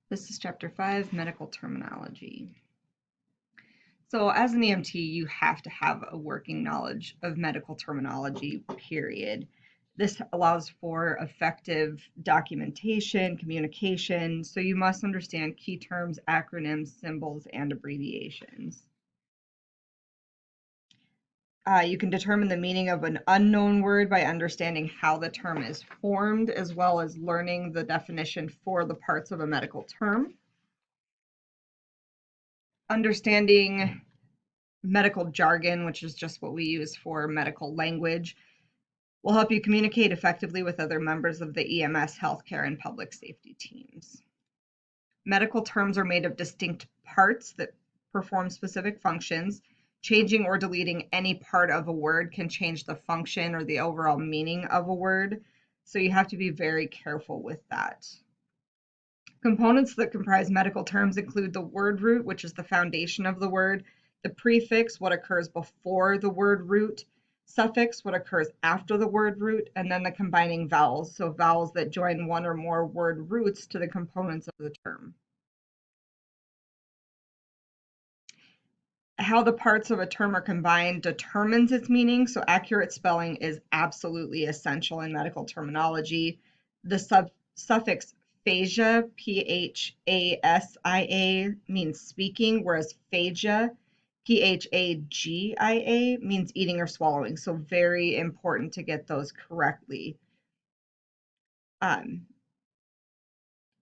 This is Chapter 5, Medical Terminology. So as an EMT, you have to have a working knowledge of medical terminology, period. This allows for effective documentation, communication, so you must understand key terms, acronyms, symbols, and abbreviations. You can determine the meaning of an unknown word by understanding how the term is formed, as well as learning the definition for the parts of a medical term. Understanding medical jargon, which is just what we use for medical language, will help you communicate effectively with other members of the EMS, healthcare, and public safety teams. Medical terms are made of distinct parts that perform specific functions. Changing or deleting any part of a word can change the function or the overall meaning of a word, so you have to be very careful with that. Components that comprise medical terms include the word root, which is the foundation of the word, the prefix, what occurs before the word root, suffix, what occurs after the word root, and then the combining vowels, so vowels that join one or more word roots to the components of the term. How the parts of a term are combined determines its meaning, so accurate spelling is absolutely essential in medical terminology. The suffix phasia, P-H-A-S-I-A, means speaking, whereas phagia, P-H-A-G-I-A, means eating or swallowing, so very important to get those correctly.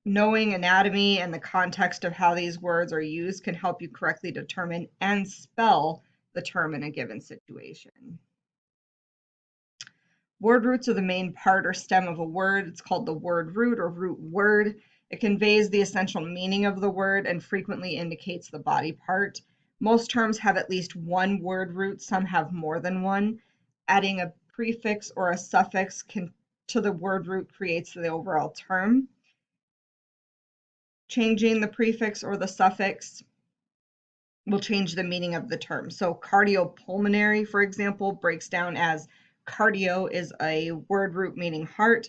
Knowing anatomy and the context of how these words are used can help you correctly determine and spell the term in a given situation. Word roots are the main part or stem of a word. It's called the word root or root word. It conveys the essential meaning of the word and frequently indicates the body part. Most terms have at least one word root, some have more than one. Adding a prefix or a suffix to the word root creates the overall term. Changing the prefix or the suffix will change the meaning of the term. So cardiopulmonary, for example, breaks down as cardio is a word root meaning heart.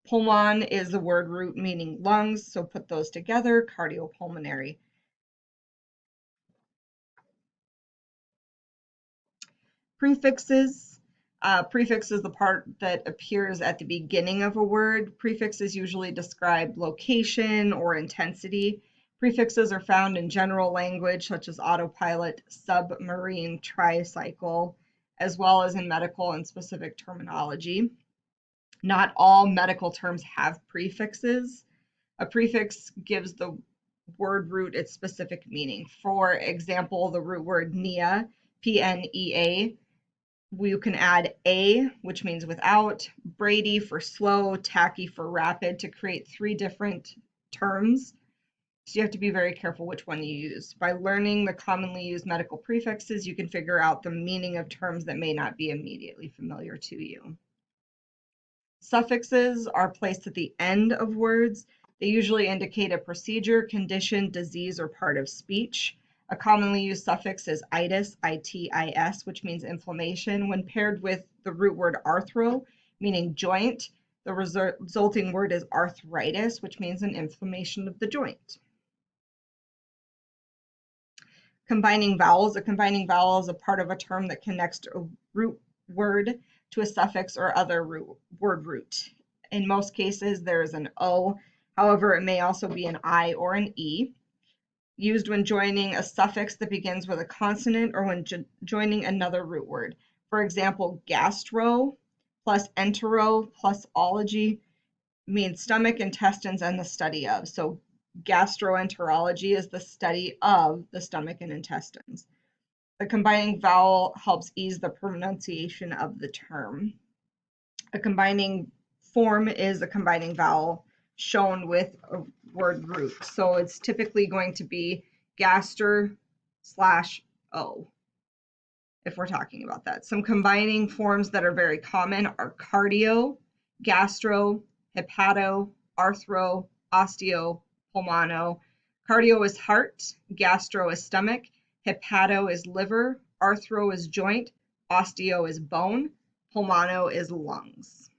Pulmon is the word root meaning lungs. So put those together, cardiopulmonary. Prefixes. Prefix is the part that appears at the beginning of a word. Prefixes usually describe location or intensity. Prefixes are found in general language such as autopilot, submarine, tricycle, as well as in medical and specific terminology. Not all medical terms have prefixes. A prefix gives the word root its specific meaning. For example, the root word "nea," P-N-E-A, you can add "a," which means without, "brady" for slow, "tacky" for rapid, to create three different terms. So you have to be very careful which one you use. By learning the commonly used medical prefixes, you can figure out the meaning of terms that may not be immediately familiar to you. Suffixes are placed at the end of words. They usually indicate a procedure, condition, disease, or part of speech. A commonly used suffix is itis, I-T-I-S, which means inflammation. When paired with the root word arthro, meaning joint, the resulting word is arthritis, which means an inflammation of the joint. Combining vowels. A combining vowel is a part of a term that connects a root word to a suffix or other word root. In most cases, there is an O. However, it may also be an I or an E. Used when joining a suffix that begins with a consonant or when joining another root word. For example, gastro plus entero plus ology means stomach, intestines, and the study of. So gastroenterology is the study of the stomach and intestines. The combining vowel helps ease the pronunciation of the term. A combining form is a combining vowel shown with a word root. So it's typically going to be gaster/o if we're talking about that. Some combining forms that are very common are cardio, gastro, hepato, arthro, osteo, pulmono. Cardio is heart, gastro is stomach, hepato is liver, arthro is joint, osteo is bone, pulmono is lungs.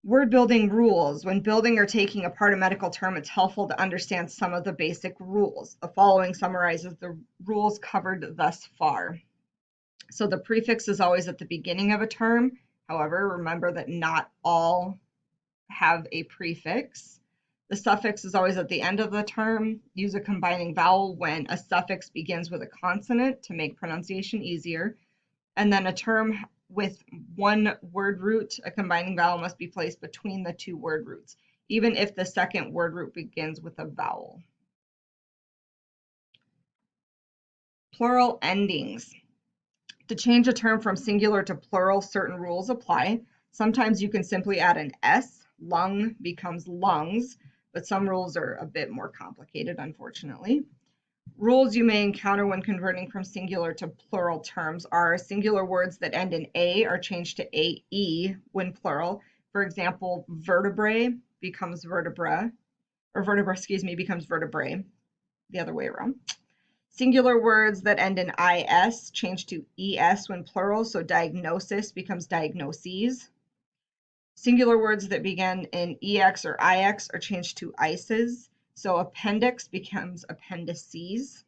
Word building rules. When building or taking apart a medical term, it's helpful to understand some of the basic rules. The following summarizes the rules covered thus far. So the prefix is always at the beginning of a term. However, remember that not all have a prefix. The suffix is always at the end of the term. Use a combining vowel when a suffix begins with a consonant to make pronunciation easier. And then a term with one word root, a combining vowel must be placed between the two word roots, even if the second word root begins with a vowel. Plural endings. To change a term from singular to plural, certain rules apply. Sometimes you can simply add an S. Lung becomes lungs, but some rules are a bit more complicated, unfortunately. Rules you may encounter when converting from singular to plural terms are singular words that end in A are changed to AE when plural. For example, vertebrae becomes vertebra, or vertebra, becomes vertebrae, the other way around. Singular words that end in IS change to ES when plural, so diagnosis becomes diagnoses. Singular words that begin in EX or IX are changed to ICES, so appendix becomes appendices.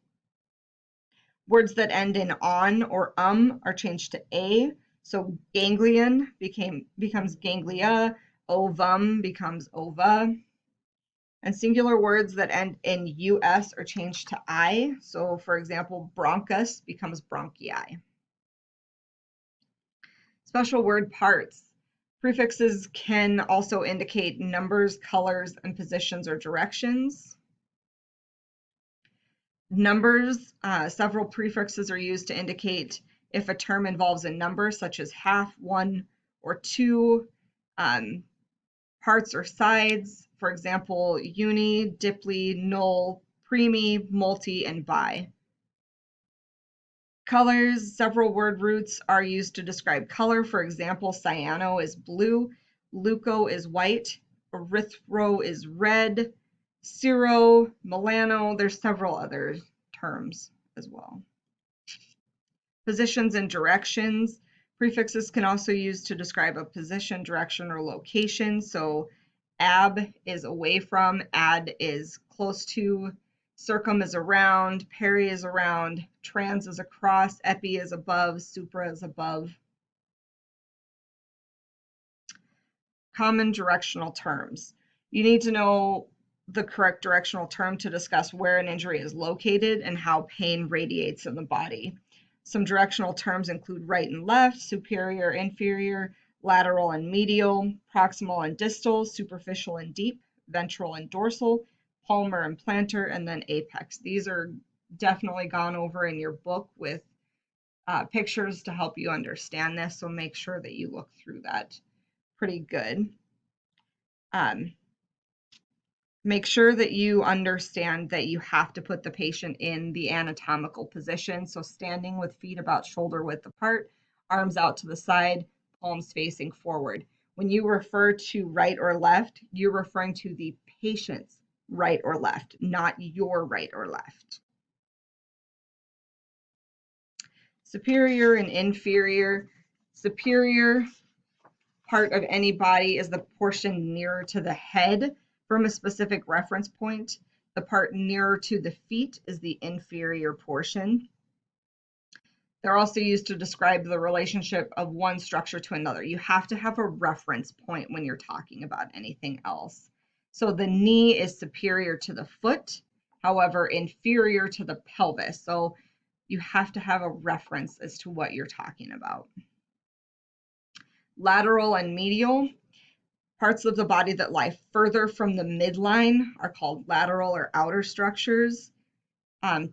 Words that end in on or are changed to A, so ganglion becomes ganglia, ovum becomes ova. And singular words that end in US are changed to I. So for example, bronchus becomes bronchii. Special word parts. Prefixes can also indicate numbers, colors, and positions or directions. Numbers, several prefixes are used to indicate if a term involves a number, such as half, 1, or 2. Parts or sides, for example, uni, diply, null, primi, multi, and bi. Colors, several word roots are used to describe color. For example, cyano is blue, leuco is white, erythro is red, cero, melano, there's several other terms as well. Positions and directions. Prefixes can also use to describe a position, direction, or location. So ab is away from, ad is close to, circum is around, peri is around, trans is across, epi is above, supra is above. Common directional terms. You need to know the correct directional term to discuss where an injury is located and how pain radiates in the body. Some directional terms include right and left, superior, inferior, lateral and medial, proximal and distal, superficial and deep, ventral and dorsal, palmar and plantar, and then apex. These are definitely gone over in your book with pictures to help you understand this, so make sure that you look through that pretty good. Make sure that you understand that you have to put the patient in the anatomical position. So standing with feet about shoulder width apart, arms out to the side, palms facing forward. When you refer to right or left, you're referring to the patient's right or left, not your right or left. Superior and inferior. Superior part of any body is the portion nearer to the head from a specific reference point. The part nearer to the feet is the inferior portion. They're also used to describe the relationship of one structure to another. You have to have a reference point when you're talking about anything else. So the knee is superior to the foot, however, inferior to the pelvis. So you have to have a reference as to what you're talking about. Lateral and medial. Parts of the body that lie further from the midline are called lateral or outer structures.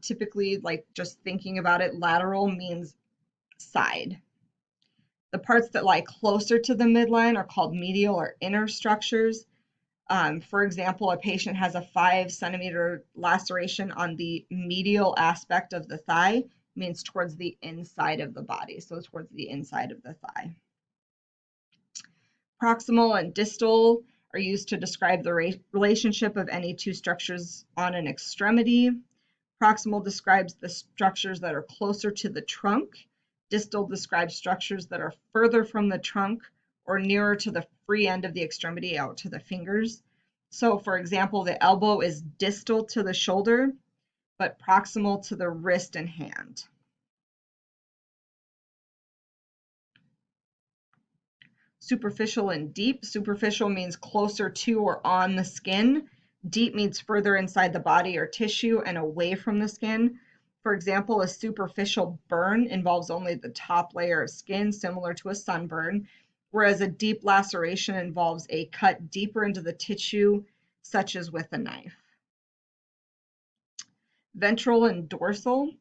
Typically, like just thinking about it, lateral means side. The parts that lie closer to the midline are called medial or inner structures. For example, a patient has a 5-centimeter laceration on the medial aspect of the thigh, means towards the inside of the body, so towards the inside of the thigh. Proximal and distal are used to describe the relationship of any two structures on an extremity. Proximal describes the structures that are closer to the trunk. Distal describes structures that are further from the trunk or nearer to the free end of the extremity out to the fingers. So for example, the elbow is distal to the shoulder, but proximal to the wrist and hand. Superficial and deep. Superficial means closer to or on the skin. Deep means further inside the body or tissue and away from the skin. For example, a superficial burn involves only the top layer of skin, similar to a sunburn, whereas a deep laceration involves a cut deeper into the tissue, such as with a knife. Ventral and dorsal.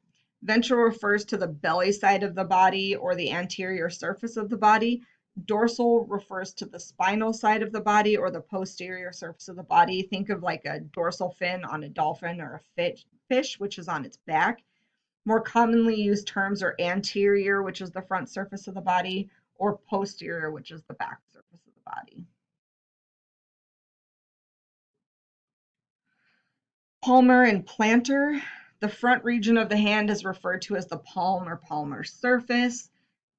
Ventral refers to the belly side of the body or the anterior surface of the body. Dorsal refers to the spinal side of the body or the posterior surface of the body. Think of like a dorsal fin on a dolphin or a fish, which is on its back. More commonly used terms are anterior, which is the front surface of the body, or posterior, which is the back surface of the body. Palmar and plantar. The front region of the hand is referred to as the palm or palmar surface.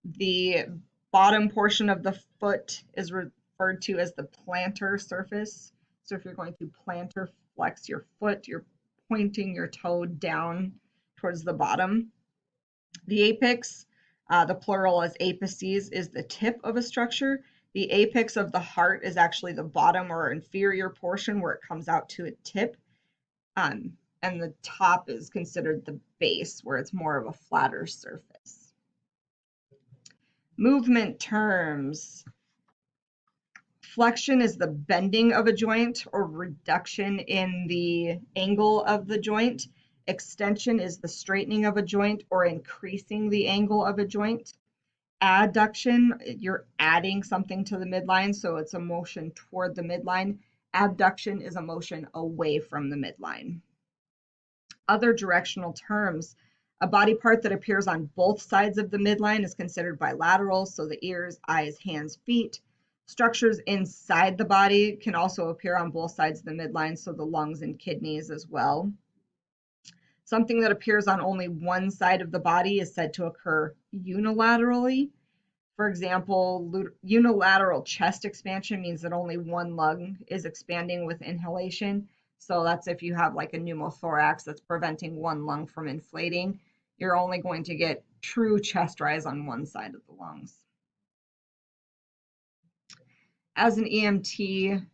The bottom portion of the foot is referred to as the plantar surface. So if you're going to plantar flex your foot, you're pointing your toe down towards the bottom. The apex, the plural is apices, is the tip of a structure. The apex of the heart is actually the bottom or inferior portion where it comes out to a tip. And the top is considered the base, where it's more of a flatter surface. Movement terms. Flexion is the bending of a joint or reduction in the angle of the joint. Extension is the straightening of a joint or increasing the angle of a joint. Adduction, you're adding something to the midline, so it's a motion toward the midline. Abduction is a motion away from the midline. Other directional terms. A body part that appears on both sides of the midline is considered bilateral, so the ears, eyes, hands, feet. Structures inside the body can also appear on both sides of the midline, so the lungs and kidneys as well. Something that appears on only one side of the body is said to occur unilaterally. For example, unilateral chest expansion means that only one lung is expanding with inhalation. So that's if you have like a pneumothorax that's preventing one lung from inflating. You're only going to get true chest rise on one side of the lungs. As an EMT,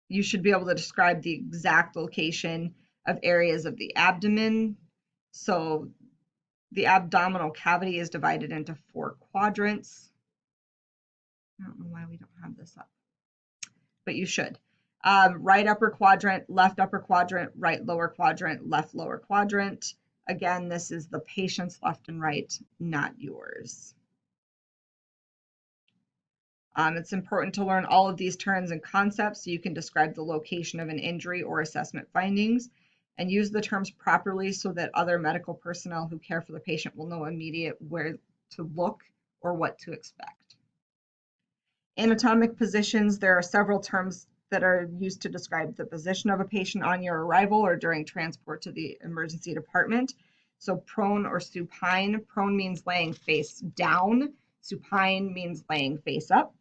you should be able to describe the exact location of areas of the abdomen. So the abdominal cavity is divided into 4 quadrants. I don't know why we don't have this up, but you should. Right upper quadrant, left upper quadrant, right lower quadrant, left lower quadrant. Again, this is the patient's left and right, not yours. It's important to learn all of these terms and concepts so you can describe the location of an injury or assessment findings, and use the terms properly so that other medical personnel who care for the patient will know immediately where to look or what to expect. Anatomic positions, there are several terms that are used to describe the position of a patient on your arrival or during transport to the emergency department. So prone or supine. Prone means laying face down. Supine means laying face up.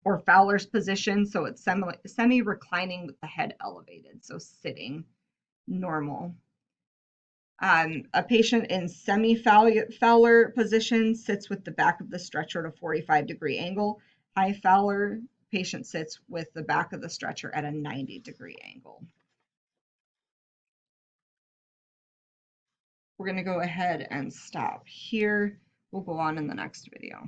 Or Fowler's position, so it's semi-reclining with the head elevated, so sitting, normal. A patient in semi-Fowler position sits with the back of the stretcher at a 45-degree angle. High Fowler patient sits with the back of the stretcher at a 90-degree angle. We're going to go ahead and stop here. We'll go on in the next video.